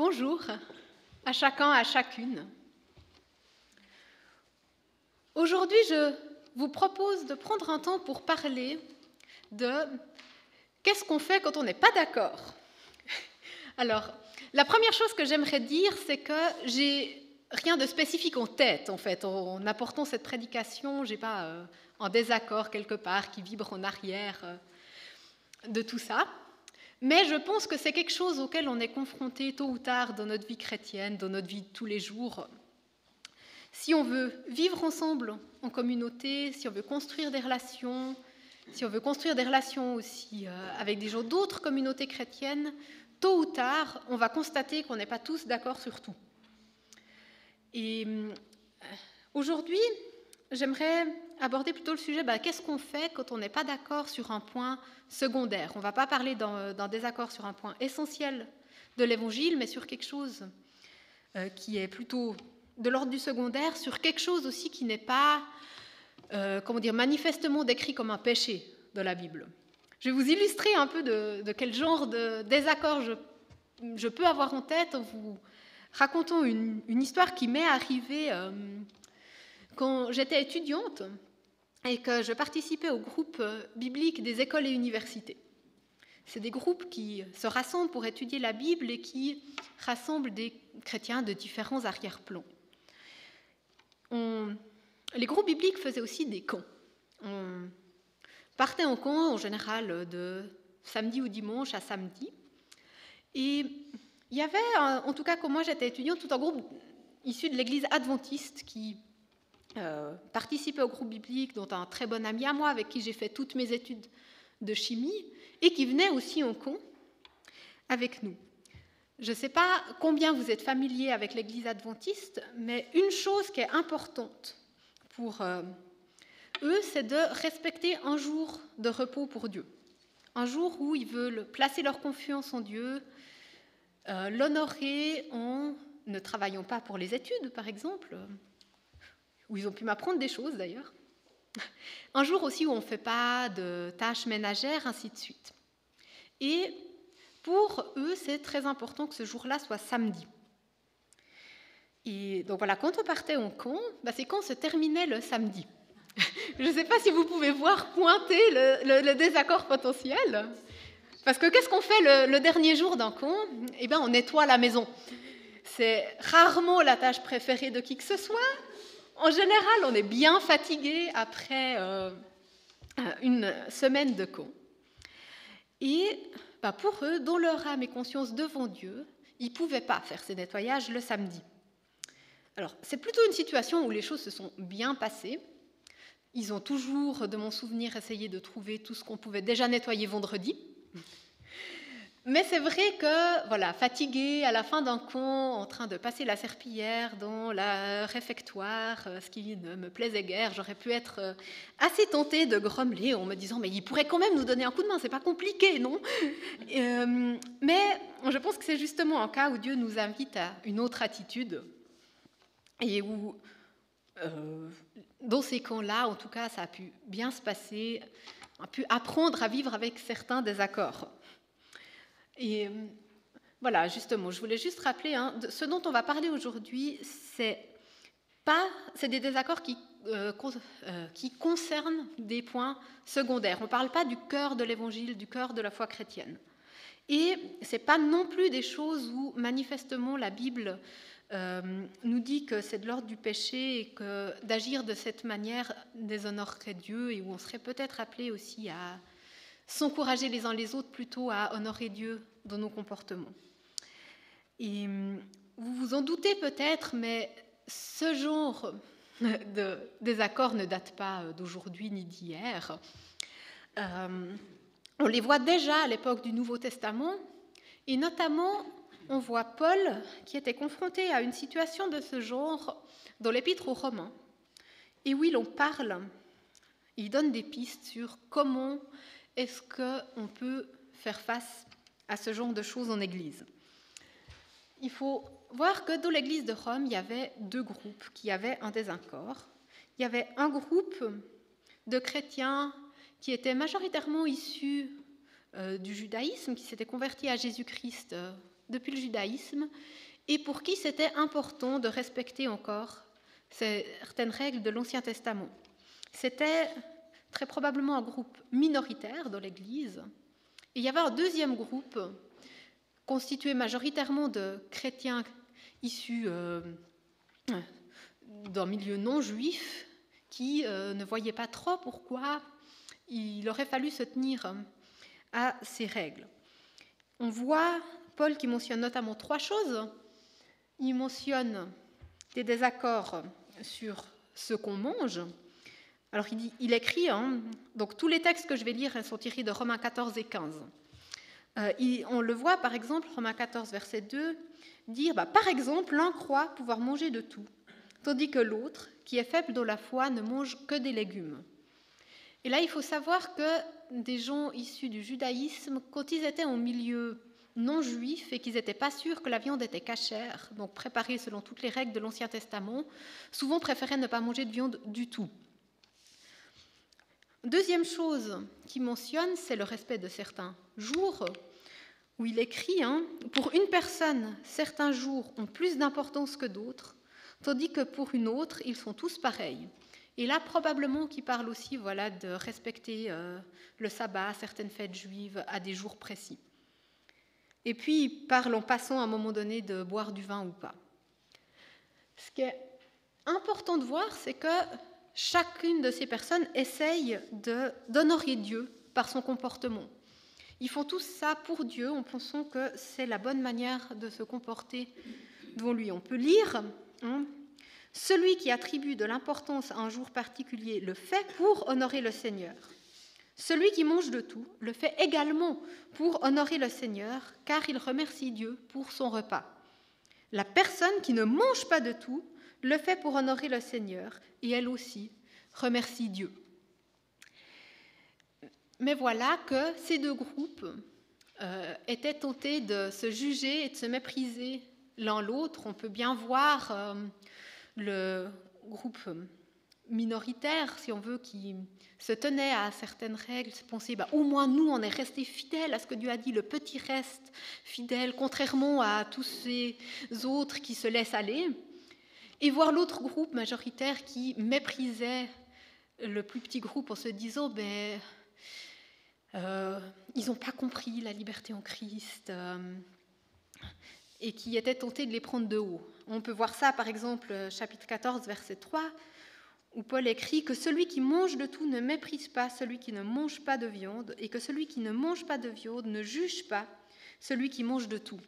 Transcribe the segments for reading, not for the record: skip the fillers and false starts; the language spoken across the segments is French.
Bonjour à chacun, à chacune. Aujourd'hui, je vous propose de prendre un temps pour parler de qu'est-ce qu'on fait quand on n'est pas d'accord. Alors, la première chose que j'aimerais dire, c'est que j'ai rien de spécifique en tête, en fait. En apportant cette prédication, je n'ai pas un désaccord quelque part qui vibre en arrière de tout ça. Mais je pense que c'est quelque chose auquel on est confronté tôt ou tard dans notre vie chrétienne, dans notre vie de tous les jours. Si on veut vivre ensemble en communauté, si on veut construire des relations, si on veut construire des relations aussi avec des gens d'autres communautés chrétiennes, tôt ou tard, on va constater qu'on n'est pas tous d'accord sur tout. Et aujourd'hui, j'aimerais aborder plutôt le sujet, qu'est-ce qu'on fait quand on n'est pas d'accord sur un point secondaire. On ne va pas parler d'un désaccord sur un point essentiel de l'Évangile, mais sur quelque chose qui est plutôt de l'ordre du secondaire, sur quelque chose aussi qui n'est pas manifestement décrit comme un péché de la Bible. Je vais vous illustrer un peu de quel genre de désaccord je peux avoir en tête en vous racontant une histoire qui m'est arrivée quand j'étais étudiante et que je participais au groupe biblique des écoles et universités. C'est des groupes qui se rassemblent pour étudier la Bible et qui rassemblent des chrétiens de différents arrière-plans. Les groupes bibliques faisaient aussi des camps. On partait en camp, en général, de samedi ou dimanche à samedi. Et il y avait, en tout cas quand moi j'étais étudiante, tout un groupe issu de l'église adventiste qui participait au groupe biblique, dont un très bon ami à moi, avec qui j'ai fait toutes mes études de chimie, et qui venait aussi en camp avec nous. Je ne sais pas combien vous êtes familiers avec l'église adventiste, mais une chose qui est importante pour eux, c'est de respecter un jour de repos pour Dieu. Un jour où ils veulent placer leur confiance en Dieu, l'honorer en ne travaillant pas pour les études, par exemple, où ils ont pu m'apprendre des choses d'ailleurs. Un jour aussi où on ne fait pas de tâches ménagères, ainsi de suite. Et pour eux, c'est très important que ce jour-là soit samedi. Et donc voilà, quand on partait en camp, c'est quand se terminait le samedi. Je ne sais pas si vous pouvez voir pointer le désaccord potentiel. Parce que qu'est-ce qu'on fait le dernier jour d'un camp ? On nettoie la maison. C'est rarement la tâche préférée de qui que ce soit. En général, on est bien fatigué après une semaine de camp. Et pour eux, dans leur âme et conscience devant Dieu, ils ne pouvaient pas faire ces nettoyages le samedi. Alors, c'est plutôt une situation où les choses se sont bien passées. Ils ont toujours, de mon souvenir, essayé de trouver tout ce qu'on pouvait déjà nettoyer vendredi. Mais c'est vrai que, fatigués à la fin d'un camp, en train de passer la serpillière dans le réfectoire, ce qui ne me plaisait guère, j'aurais pu être assez tentée de grommeler en me disant « mais il pourrait quand même nous donner un coup de main, c'est pas compliqué, non ?» Mais je pense que c'est justement un cas où Dieu nous invite à une autre attitude et où, dans ces camps-là, en tout cas, ça a pu bien se passer, on a pu apprendre à vivre avec certains désaccords. Et voilà, justement, je voulais juste rappeler, ce dont on va parler aujourd'hui, c'est des désaccords qui concernent des points secondaires. On ne parle pas du cœur de l'Évangile, du cœur de la foi chrétienne. Et ce n'est pas non plus des choses où, manifestement, la Bible nous dit que c'est de l'ordre du péché et que d'agir de cette manière déshonorerait Dieu et où on serait peut-être appelé aussi à s'encourager les uns les autres plutôt à honorer Dieu dans nos comportements. Et vous vous en doutez peut-être, mais ce genre de désaccords ne date pas d'aujourd'hui ni d'hier. On les voit déjà à l'époque du Nouveau Testament, et notamment on voit Paul qui était confronté à une situation de ce genre dans l'Épître aux Romains, et où il en parle, il donne des pistes sur comment est-ce qu'on peut faire face à ce genre de choses en Église. Il faut voir que dans l'Église de Rome, il y avait deux groupes qui avaient un désaccord. Il y avait un groupe de chrétiens qui étaient majoritairement issus du judaïsme, qui s'étaient convertis à Jésus-Christ depuis le judaïsme et pour qui c'était important de respecter encore certaines règles de l'Ancien Testament. C'était très probablement un groupe minoritaire dans l'Église. Et il y avait un deuxième groupe constitué majoritairement de chrétiens issus d'un milieu non juif qui ne voyaient pas trop pourquoi il aurait fallu se tenir à ces règles. On voit Paul qui mentionne notamment 3 choses. Il mentionne des désaccords sur ce qu'on mange. Alors il écrit, donc tous les textes que je vais lire sont tirés de Romains 14 et 15. On le voit par exemple, Romains 14, verset 2, dire par exemple, l'un croit pouvoir manger de tout, tandis que l'autre, qui est faible dans la foi, ne mange que des légumes. Et là, il faut savoir que des gens issus du judaïsme, quand ils étaient en milieu non juif et qu'ils n'étaient pas sûrs que la viande était cachère, donc préparée selon toutes les règles de l'Ancien Testament, souvent préféraient ne pas manger de viande du tout. Deuxième chose qu'il mentionne, c'est le respect de certains jours, où il écrit « Pour une personne, certains jours ont plus d'importance que d'autres, tandis que pour une autre, ils sont tous pareils. » Et là, probablement qu'il parle aussi de respecter le sabbat, certaines fêtes juives, à des jours précis. Et puis, il parle en passant à un moment donné de boire du vin ou pas. Ce qui est important de voir, c'est que chacune de ces personnes essaye d'honorer Dieu par son comportement. Ils font tous ça pour Dieu en pensant que c'est la bonne manière de se comporter devant lui. On peut lire celui qui attribue de l'importance à un jour particulier le fait pour honorer le Seigneur. Celui qui mange de tout le fait également pour honorer le Seigneur, car il remercie Dieu pour son repas. La personne qui ne mange pas de tout le fait pour honorer le Seigneur, et elle aussi remercie Dieu. Mais voilà que ces deux groupes étaient tentés de se juger et de se mépriser l'un l'autre. On peut bien voir le groupe minoritaire, si on veut, qui se tenait à certaines règles, se pensait au moins nous, on est restés fidèles à ce que Dieu a dit, le petit reste fidèle, contrairement à tous ces autres qui se laissent aller. Et voir l'autre groupe majoritaire qui méprisait le plus petit groupe en se disant ils n'ont pas compris la liberté en Christ et qui était tenté de les prendre de haut. On peut voir ça par exemple chapitre 14 verset 3 où Paul écrit que celui qui mange de tout ne méprise pas celui qui ne mange pas de viande et que celui qui ne mange pas de viande ne juge pas celui qui mange de tout.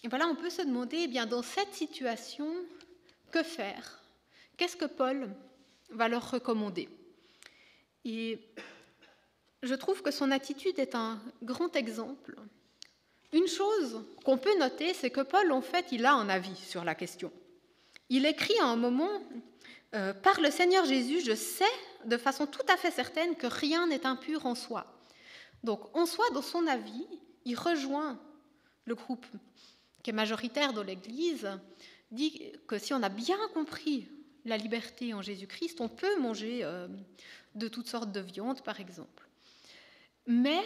Et voilà, on peut se demander, dans cette situation, que faire ? Qu'est-ce que Paul va leur recommander ? Et je trouve que son attitude est un grand exemple. Une chose qu'on peut noter, c'est que Paul, en fait, il a un avis sur la question. Il écrit à un moment « Par le Seigneur Jésus, je sais de façon tout à fait certaine que rien n'est impur en soi. » Donc, en soi, dans son avis, il rejoint le groupe qui est majoritaire dans l'Église, dit que si on a bien compris la liberté en Jésus-Christ, on peut manger de toutes sortes de viandes, par exemple. Mais,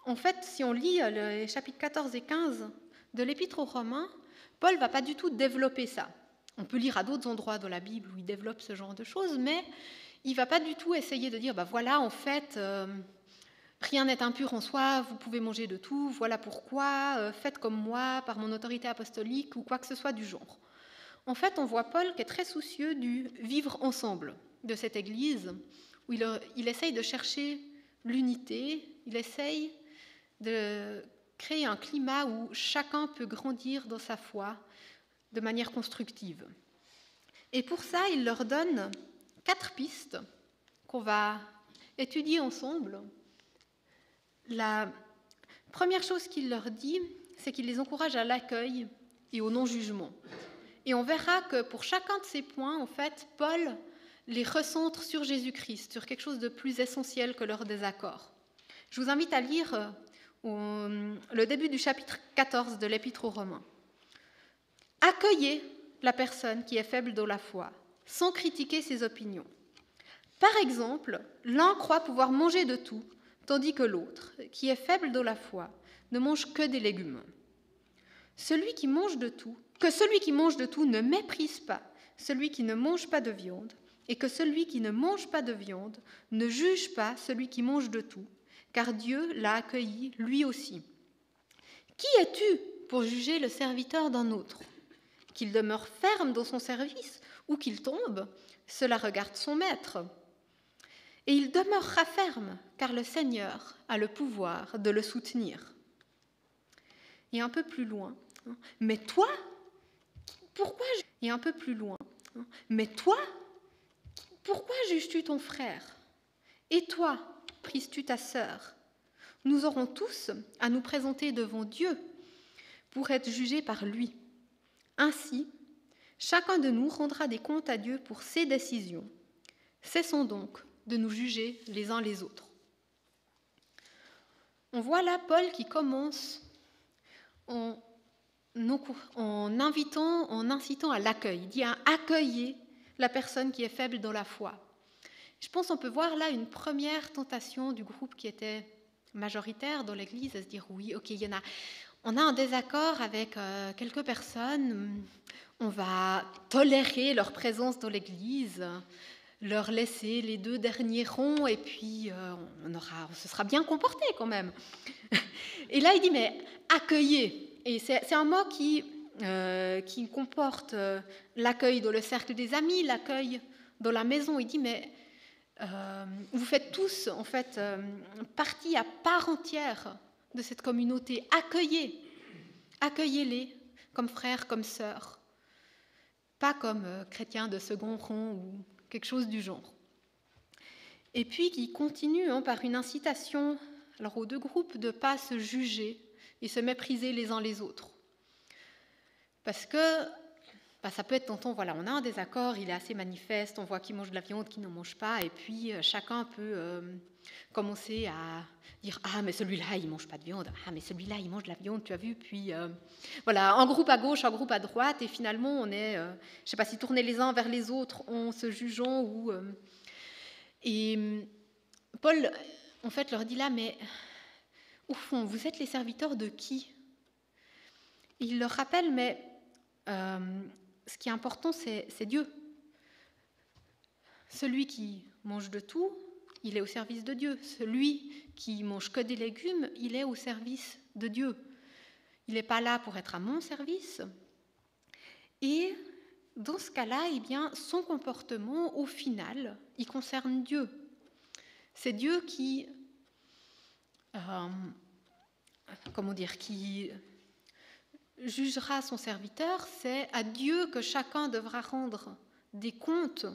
en fait, si on lit les chapitres 14 et 15 de l'Épître aux Romains, Paul ne va pas du tout développer ça. On peut lire à d'autres endroits dans la Bible où il développe ce genre de choses, mais il ne va pas du tout essayer de dire, voilà, en fait, rien n'est impur en soi, vous pouvez manger de tout, voilà pourquoi, faites comme moi, par mon autorité apostolique, ou quoi que ce soit du genre. En fait, on voit Paul qui est très soucieux du vivre ensemble de cette Église, où il essaye de chercher l'unité, il essaye de créer un climat où chacun peut grandir dans sa foi de manière constructive. Et pour ça, il leur donne 4 pistes qu'on va étudier ensemble. La première chose qu'il leur dit, c'est qu'il les encourage à l'accueil et au non-jugement. Et on verra que pour chacun de ces points, en fait, Paul les recentre sur Jésus-Christ, sur quelque chose de plus essentiel que leur désaccord. Je vous invite à lire le début du chapitre 14 de l'Épître aux Romains. Accueillez la personne qui est faible dans la foi, sans critiquer ses opinions. Par exemple, l'un croit pouvoir manger de tout, tandis que l'autre, qui est faible dans la foi, ne mange que des légumes. Que celui qui mange de tout ne méprise pas celui qui ne mange pas de viande, et que celui qui ne mange pas de viande ne juge pas celui qui mange de tout, car Dieu l'a accueilli lui aussi. Qui es-tu pour juger le serviteur d'un autre ? Qu'il demeure ferme dans son service ou qu'il tombe, cela regarde son maître. Et il demeurera ferme, car le Seigneur a le pouvoir de le soutenir. Et un peu plus loin, mais toi, pourquoi juges-tu ton frère ? Et toi, prises-tu ta sœur ? Nous aurons tous à nous présenter devant Dieu pour être jugés par lui. Ainsi, chacun de nous rendra des comptes à Dieu pour ses décisions. Cessons donc de nous juger les uns les autres. On voit là Paul qui commence en incitant à l'accueil. Il dit « accueillez la personne qui est faible dans la foi ». Je pense qu'on peut voir là une première tentation du groupe qui était majoritaire dans l'Église, à se dire « oui, ok, on a un désaccord avec quelques personnes, on va tolérer leur présence dans l'Église, leur laisser les 2 derniers ronds et puis on se sera bien comporté quand même. » Et là, il dit « mais accueillez ». Et c'est un mot qui comporte l'accueil dans le cercle des amis, l'accueil dans la maison. Il dit, mais vous faites tous, en fait, partie à part entière de cette communauté. Accueillez-les comme frères, comme sœurs, pas comme chrétiens de second rang ou quelque chose du genre. Et puis, qui continue par une incitation alors, aux 2 groupes de ne pas se juger et se mépriser les uns les autres. Parce que ça peut être tantôt, voilà, on a un désaccord, il est assez manifeste, on voit qui mange de la viande, qui n'en mange pas, et puis chacun peut commencer à dire « Ah, mais celui-là, il ne mange pas de viande. Ah, mais celui-là, il mange de la viande, tu as vu ?» Puis voilà, un groupe à gauche, un groupe à droite, et finalement, on est, je ne sais pas si tourner les uns vers les autres en se jugeant, ou... Et Paul, en fait, leur dit là, mais... Au fond, vous êtes les serviteurs de qui ? Il leur rappelle, mais ce qui est important, c'est Dieu. Celui qui mange de tout, il est au service de Dieu. Celui qui mange que des légumes, il est au service de Dieu. Il n'est pas là pour être à mon service. Et dans ce cas-là, eh bien, son comportement, au final, il concerne Dieu. C'est Dieu qui... qui jugera son serviteur, c'est à Dieu que chacun devra rendre des comptes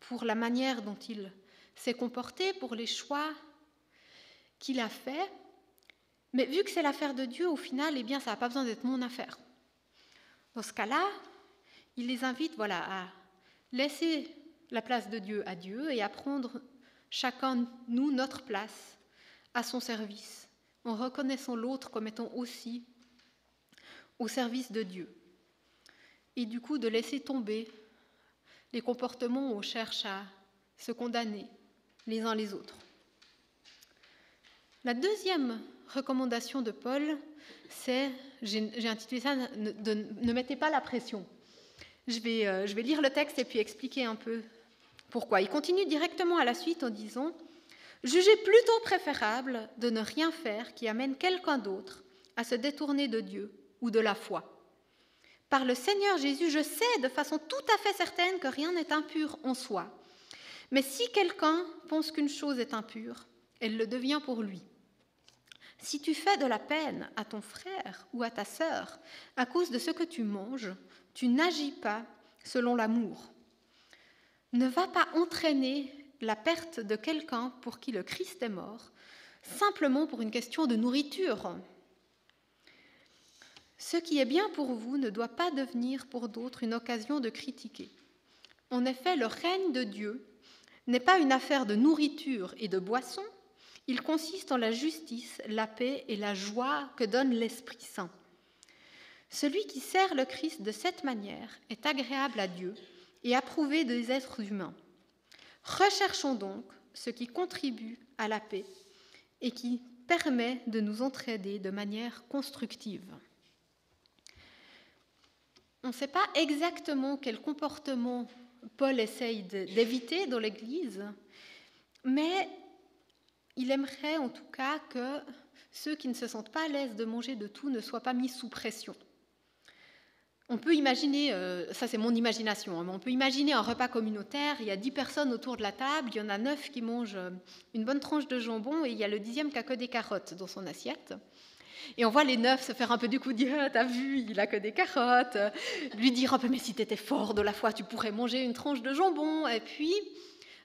pour la manière dont il s'est comporté, pour les choix qu'il a faits. Mais vu que c'est l'affaire de Dieu, au final, eh bien, ça n'a pas besoin d'être mon affaire. Dans ce cas-là, il les invite à laisser la place de Dieu à Dieu et à prendre chacun, nous, notre place à son service, en reconnaissant l'autre comme étant aussi au service de Dieu. Et du coup, de laisser tomber les comportements où on cherche à se condamner les uns les autres. La deuxième recommandation de Paul, c'est, j'ai intitulé ça, ne mettez pas la pression. Je vais lire le texte et puis expliquer un peu pourquoi. Il continue directement à la suite en disant « Jugez plutôt préférable de ne rien faire qui amène quelqu'un d'autre à se détourner de Dieu ou de la foi. Par le Seigneur Jésus, je sais de façon tout à fait certaine que rien n'est impur en soi. Mais si quelqu'un pense qu'une chose est impure, elle le devient pour lui. Si tu fais de la peine à ton frère ou à ta sœur à cause de ce que tu manges, tu n'agis pas selon l'amour. Ne va pas entraîner la perte de quelqu'un pour qui le Christ est mort, simplement pour une question de nourriture. Ce qui est bien pour vous ne doit pas devenir pour d'autres une occasion de critiquer. En effet, le règne de Dieu n'est pas une affaire de nourriture et de boisson, il consiste en la justice, la paix et la joie que donne l'Esprit Saint. Celui qui sert le Christ de cette manière est agréable à Dieu et approuvé des êtres humains. Recherchons donc ce qui contribue à la paix et qui permet de nous entraider de manière constructive. On ne sait pas exactement quel comportement Paul essaye d'éviter dans l'Église, mais il aimerait en tout cas que ceux qui ne se sentent pas à l'aise de manger de tout ne soient pas mis sous pression. On peut imaginer, ça c'est mon imagination, mais on peut imaginer un repas communautaire, il y a 10 personnes autour de la table, il y en a 9 qui mangent une bonne tranche de jambon et il y a le 10e qui a que des carottes dans son assiette. Et on voit les 9 se faire un peu du coup dire « t'as vu, il a que des carottes », lui dire un peu « mais si t'étais fort de la foi, tu pourrais manger une tranche de jambon ». Et puis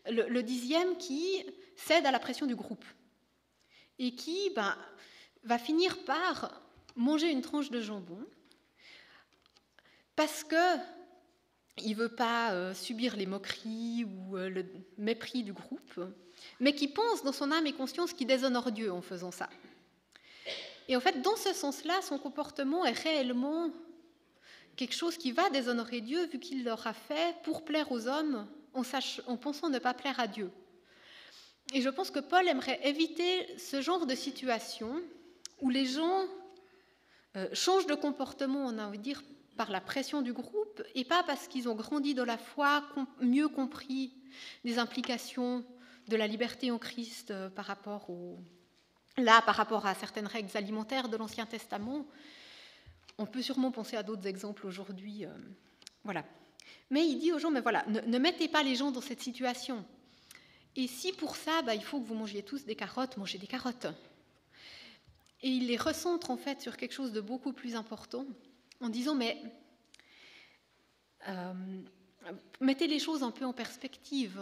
le 10e qui cède à la pression du groupe et qui va finir par manger une tranche de jambon parce qu'il ne veut pas subir les moqueries ou le mépris du groupe, mais qui pense dans son âme et conscience qu'il déshonore Dieu en faisant ça. Et en fait, dans ce sens-là, son comportement est réellement quelque chose qui va déshonorer Dieu, vu qu'il l'aura fait pour plaire aux hommes, en pensant ne pas plaire à Dieu. Et je pense que Paul aimerait éviter ce genre de situation où les gens changent de comportement, on a envie de dire, par la pression du groupe, et pas parce qu'ils ont grandi dans la foi, mieux compris les implications de la liberté en Christ par rapport à certaines règles alimentaires de l'Ancien Testament. On peut sûrement penser à d'autres exemples aujourd'hui. Voilà. Mais il dit aux gens, mais voilà, ne mettez pas les gens dans cette situation. Et si pour ça, il faut que vous mangiez tous des carottes, mangez des carottes. Et il les recentre en fait sur quelque chose de beaucoup plus important, en disant, mais mettez les choses un peu en perspective.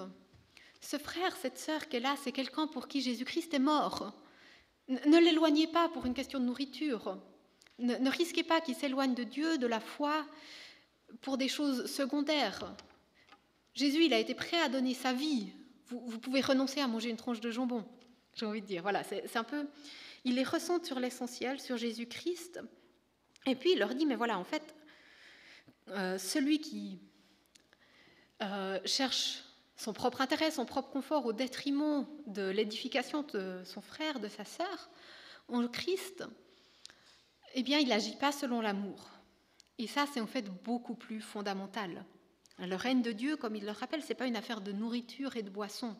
Ce frère, cette sœur qui est là, c'est quelqu'un pour qui Jésus-Christ est mort. Ne l'éloignez pas pour une question de nourriture. Ne risquez pas qu'il s'éloigne de Dieu, de la foi, pour des choses secondaires. Jésus, il a été prêt à donner sa vie. Vous pouvez renoncer à manger une tranche de jambon, j'ai envie de dire. Voilà, c'est un peu... Il les ressent sur l'essentiel, sur Jésus-Christ. Et puis, il leur dit, mais voilà, en fait, celui qui cherche son propre intérêt, son propre confort au détriment de l'édification de son frère, de sa sœur, en Christ, eh bien, il n'agit pas selon l'amour. Et ça, c'est en fait beaucoup plus fondamental. Le règne de Dieu, comme il le rappelle, ce n'est pas une affaire de nourriture et de boisson.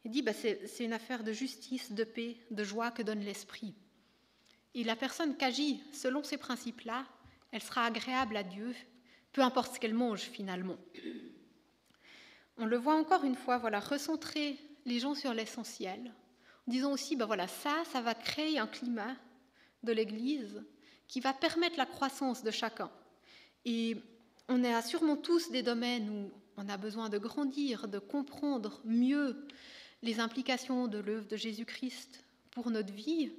Il dit, c'est une affaire de justice, de paix, de joie que donne l'Esprit. Et la personne qui agit selon ces principes-là, elle sera agréable à Dieu, peu importe ce qu'elle mange finalement. On le voit encore une fois, voilà, recentrer les gens sur l'essentiel, en disant aussi, ça va créer un climat de l'Église qui va permettre la croissance de chacun. Et on a sûrement tous des domaines où on a besoin de grandir, de comprendre mieux les implications de l'œuvre de Jésus-Christ pour notre vie,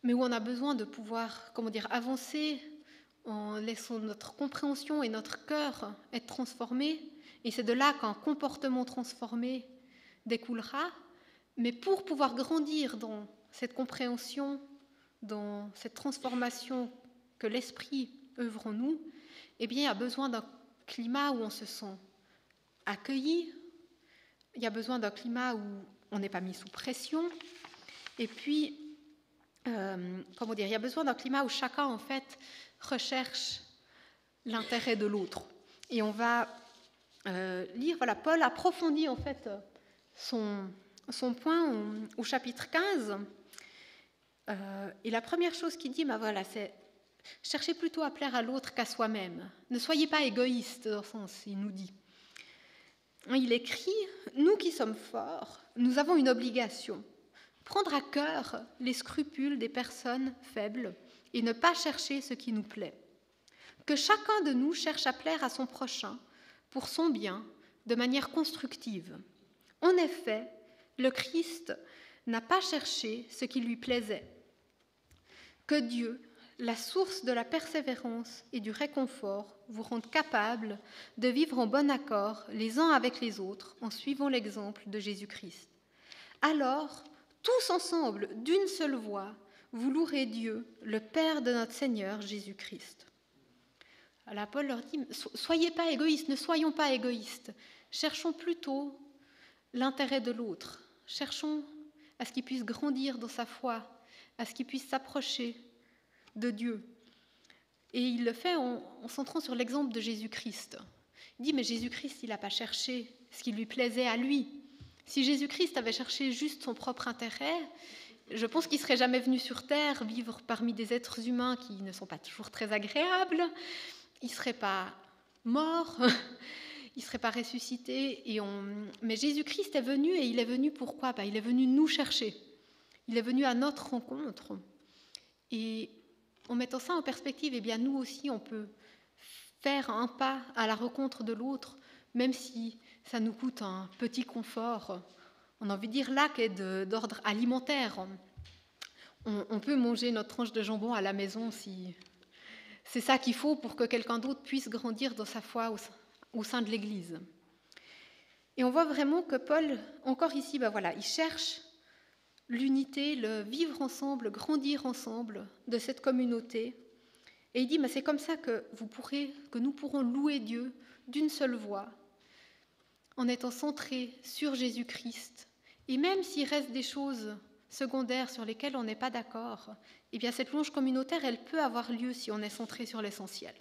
mais où on a besoin de pouvoir, avancer en laissant notre compréhension et notre cœur être transformés. Et c'est de là qu'un comportement transformé découlera. Mais pour pouvoir grandir dans cette compréhension, dans cette transformation que l'Esprit œuvre en nous, eh bien, il y a besoin d'un climat où on se sent accueilli, il y a besoin d'un climat où on n'est pas mis sous pression, et puis, il y a besoin d'un climat où chacun, en fait, recherche l'intérêt de l'autre. Et on va lire, Paul approfondit, en fait, son point au chapitre 15, et la première chose qu'il dit, c'est cherchez plutôt à plaire à l'autre qu'à soi-même. Ne soyez pas égoïste, dans le sens, il nous dit. Il écrit, nous qui sommes forts, nous avons une obligation, prendre à cœur les scrupules des personnes faibles et ne pas chercher ce qui nous plaît. Que chacun de nous cherche à plaire à son prochain pour son bien, de manière constructive. En effet, le Christ n'a pas cherché ce qui lui plaisait. Que Dieu, la source de la persévérance et du réconfort, vous rende capable de vivre en bon accord les uns avec les autres en suivant l'exemple de Jésus-Christ. Alors, tous ensemble, d'une seule voix, vous louerez Dieu, le Père de notre Seigneur Jésus-Christ. Alors Paul leur dit, soyez pas égoïstes, ne soyons pas égoïstes, cherchons plutôt l'intérêt de l'autre, cherchons à ce qu'il puisse grandir dans sa foi, à ce qu'il puisse s'approcher de Dieu. Et il le fait en centrant sur l'exemple de Jésus-Christ. Il dit, mais Jésus-Christ, il n'a pas cherché ce qui lui plaisait à lui. Si Jésus-Christ avait cherché juste son propre intérêt, je pense qu'il ne serait jamais venu sur Terre vivre parmi des êtres humains qui ne sont pas toujours très agréables. Il ne serait pas mort, il ne serait pas ressuscité. Mais Jésus-Christ est venu, et il est venu pourquoi ? Il est venu nous chercher. Il est venu à notre rencontre. Et en mettant ça en perspective, eh bien nous aussi, on peut faire un pas à la rencontre de l'autre, même si ça nous coûte un petit confort. On a envie de dire là qui est d'ordre alimentaire. On peut manger notre tranche de jambon à la maison si c'est ça qu'il faut pour que quelqu'un d'autre puisse grandir dans sa foi au sein de l'Église. Et on voit vraiment que Paul, encore ici, il cherche l'unité, le vivre ensemble, grandir ensemble de cette communauté. Et il dit, c'est comme ça que nous pourrons louer Dieu d'une seule voix, en étant centrés sur Jésus-Christ. Et même s'il reste des choses secondaires sur lesquelles on n'est pas d'accord, eh bien cette louange communautaire, elle peut avoir lieu si on est centré sur l'essentiel.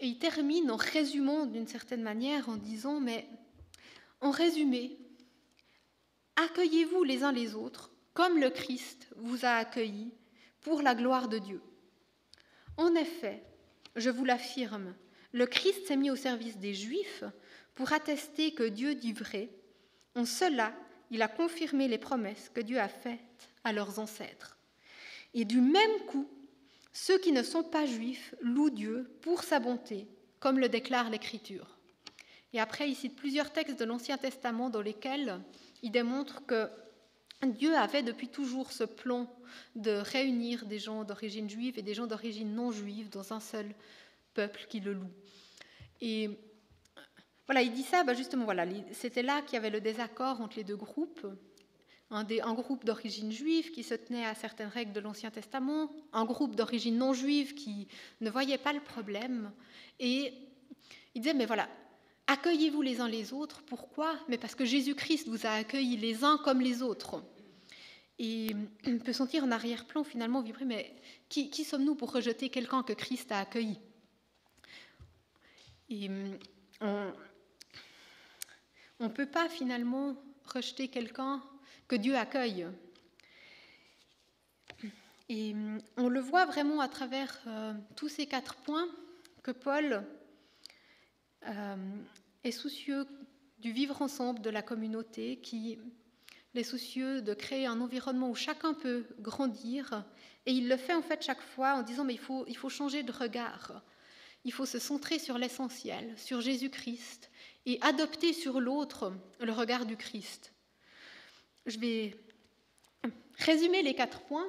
Et il termine en résumant d'une certaine manière en disant, mais en résumé, accueillez-vous les uns les autres comme le Christ vous a accueillis pour la gloire de Dieu. En effet, je vous l'affirme, le Christ s'est mis au service des Juifs pour attester que Dieu dit vrai. En cela, il a confirmé les promesses que Dieu a faites à leurs ancêtres. Et du même coup, ceux qui ne sont pas juifs louent Dieu pour sa bonté, comme le déclare l'Écriture. Et après, il cite plusieurs textes de l'Ancien Testament dans lesquels il démontre que Dieu avait depuis toujours ce plan de réunir des gens d'origine juive et des gens d'origine non juive dans un seul peuple qui le loue. Et voilà, il dit ça, justement, c'était là qu'il y avait le désaccord entre les deux groupes. Un groupe d'origine juive qui se tenait à certaines règles de l'Ancien Testament, un groupe d'origine non juive qui ne voyait pas le problème. Et il disait, mais voilà, accueillez-vous les uns les autres. Pourquoi ? Mais parce que Jésus-Christ vous a accueillis les uns comme les autres. Et on peut sentir en arrière-plan finalement vibrer, mais qui sommes-nous pour rejeter quelqu'un que Christ a accueilli ? Et on ne peut pas finalement rejeter quelqu'un que Dieu accueille. Et on le voit vraiment à travers tous ces 4 points que Paul est soucieux du vivre ensemble de la communauté, qui est soucieux de créer un environnement où chacun peut grandir. Et il le fait en fait chaque fois en disant mais il faut changer de regard. Il faut se centrer sur l'essentiel, sur Jésus-Christ, et adopter sur l'autre le regard du Christ. Je vais résumer les 4 points.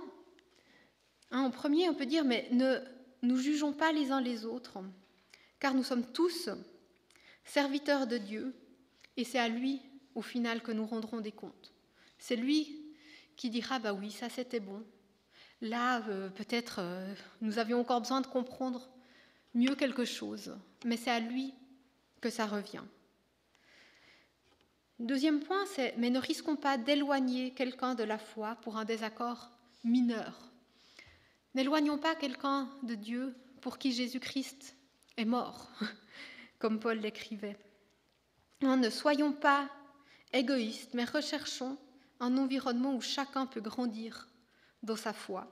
En premier, on peut dire, mais ne nous jugeons pas les uns les autres, car nous sommes tous serviteurs de Dieu, et c'est à lui, au final, que nous rendrons des comptes. C'est lui qui dira, oui, ça c'était bon. Là, peut-être, nous avions encore besoin de comprendre mieux quelque chose, mais c'est à lui que ça revient. Deuxième point, c'est « mais ne risquons pas d'éloigner quelqu'un de la foi pour un désaccord mineur. N'éloignons pas quelqu'un de Dieu pour qui Jésus-Christ est mort, comme Paul l'écrivait. Ne soyons pas égoïstes, mais recherchons un environnement où chacun peut grandir dans sa foi.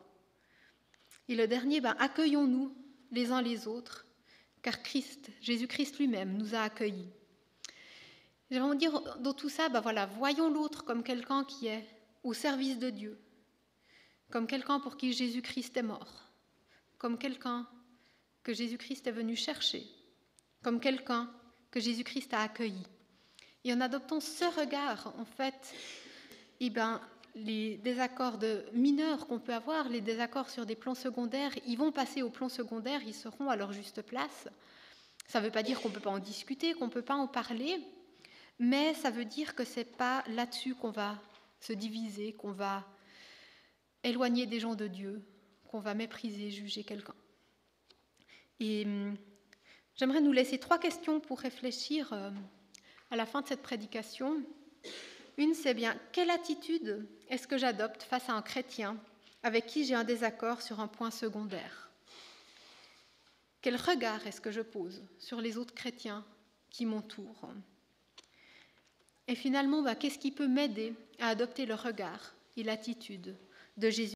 Et le dernier, accueillons-nous les uns les autres, car Jésus-Christ lui-même nous a accueillis. J'aimerais dire dans tout ça, voyons l'autre comme quelqu'un qui est au service de Dieu, comme quelqu'un pour qui Jésus-Christ est mort, comme quelqu'un que Jésus-Christ est venu chercher, comme quelqu'un que Jésus-Christ a accueilli. Et en adoptant ce regard, en fait, les désaccords mineurs qu'on peut avoir, les désaccords sur des plans secondaires, ils vont passer au plan secondaire, ils seront à leur juste place. Ça ne veut pas dire qu'on ne peut pas en discuter, qu'on ne peut pas en parler, mais ça veut dire que ce n'est pas là-dessus qu'on va se diviser, qu'on va éloigner des gens de Dieu, qu'on va mépriser, juger quelqu'un. Et j'aimerais nous laisser 3 questions pour réfléchir à la fin de cette prédication. Une, c'est bien quelle attitude est-ce que j'adopte face à un chrétien avec qui j'ai un désaccord sur un point secondaire? Quel regard est-ce que je pose sur les autres chrétiens qui m'entourent? Et finalement, qu'est-ce qui peut m'aider à adopter le regard et l'attitude de Jésus